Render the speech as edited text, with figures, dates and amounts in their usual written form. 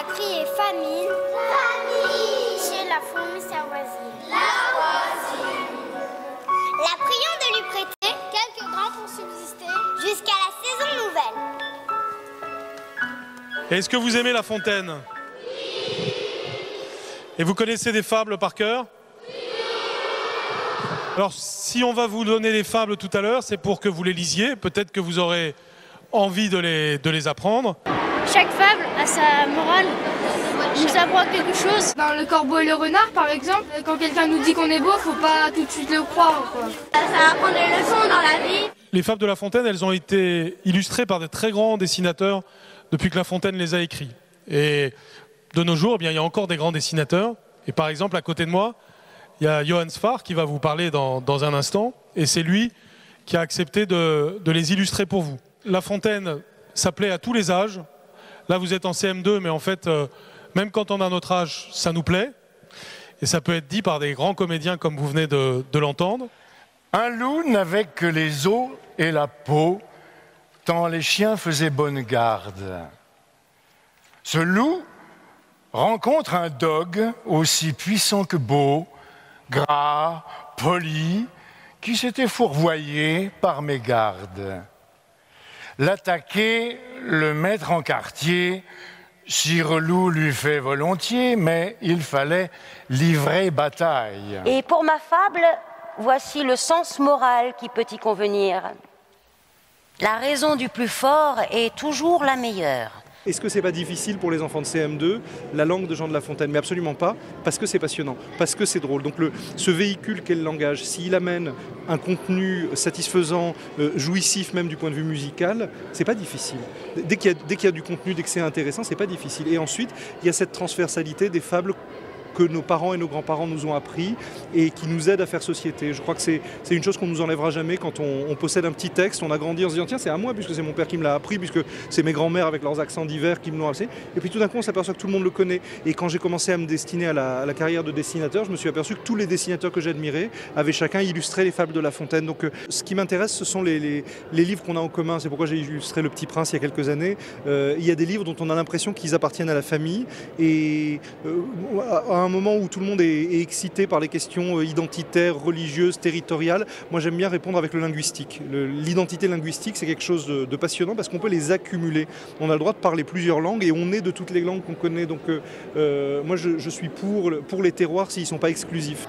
prié famine. Famine. Chez la fourmi Savoisine. La prions de lui prêter quelques grains pour subsister jusqu'à la saison nouvelle. Est-ce que vous aimez La Fontaine? Oui. Et vous connaissez des fables par cœur? Oui. Alors, si on va vous donner des fables tout à l'heure, c'est pour que vous les lisiez. Peut-être que vous aurez envie de les apprendre. Chaque fable a sa morale, nous apprend quelque chose. Dans Le Corbeau et le Renard, par exemple, quand quelqu'un nous dit qu'on est beau, faut pas tout de suite le croire, quoi. Ça apprend des leçons dans la vie. Les fables de La Fontaine, elles ont été illustrées par des très grands dessinateurs depuis que La Fontaine les a écrits. Et de nos jours, eh bien, il y a encore des grands dessinateurs. Et par exemple, à côté de moi, il y a Johann Sfar qui va vous parler dans un instant. Et c'est lui qui a accepté de les illustrer pour vous. La Fontaine s'appelait à tous les âges. Là, vous êtes en CM2, mais en fait, même quand on a notre âge, ça nous plaît. Et ça peut être dit par des grands comédiens comme vous venez de l'entendre. Un loup n'avait que les os et la peau, tant les chiens faisaient bonne garde. Ce loup rencontre un dogue aussi puissant que beau, gras, poli, qui s'était fourvoyé par mégarde. L'attaquer, le mettre en quartier, Sire Loup lui fait volontiers, mais il fallait livrer bataille. Et pour ma fable, voici le sens moral qui peut y convenir. La raison du plus fort est toujours la meilleure. Est-ce que c'est pas difficile pour les enfants de CM2, la langue de Jean de La Fontaine? Mais absolument pas, parce que c'est passionnant, parce que c'est drôle. Donc ce véhicule qu'est le langage, s'il amène un contenu satisfaisant, jouissif même du point de vue musical, c'est pas difficile. Dès qu'il y a du contenu, dès que c'est intéressant, c'est pas difficile. Et ensuite, il y a cette transversalité des fables que nos parents et nos grands-parents nous ont appris et qui nous aident à faire société. Je crois que c'est une chose qu'on nous enlèvera jamais quand on possède un petit texte, on a grandi en se disant tiens c'est à moi puisque c'est mon père qui me l'a appris, puisque c'est mes grands-mères avec leurs accents divers qui me l'ont appris. Et puis tout d'un coup on s'aperçoit que tout le monde le connaît. Et quand j'ai commencé à me destiner à la carrière de dessinateur, je me suis aperçu que tous les dessinateurs que j'admirais avaient chacun illustré les fables de La Fontaine. Donc ce qui m'intéresse, ce sont les livres qu'on a en commun. C'est pourquoi j'ai illustré Le Petit Prince il y a quelques années. Il y a des livres dont on a l'impression qu'ils appartiennent à la famille. Et à un moment où tout le monde est excité par les questions identitaires, religieuses, territoriales, moi j'aime bien répondre avec le linguistique. L'identité linguistique, c'est quelque chose de passionnant parce qu'on peut les accumuler. On a le droit de parler plusieurs langues et on est de toutes les langues qu'on connaît. Donc moi je suis pour les terroirs s'ils ne sont pas exclusifs.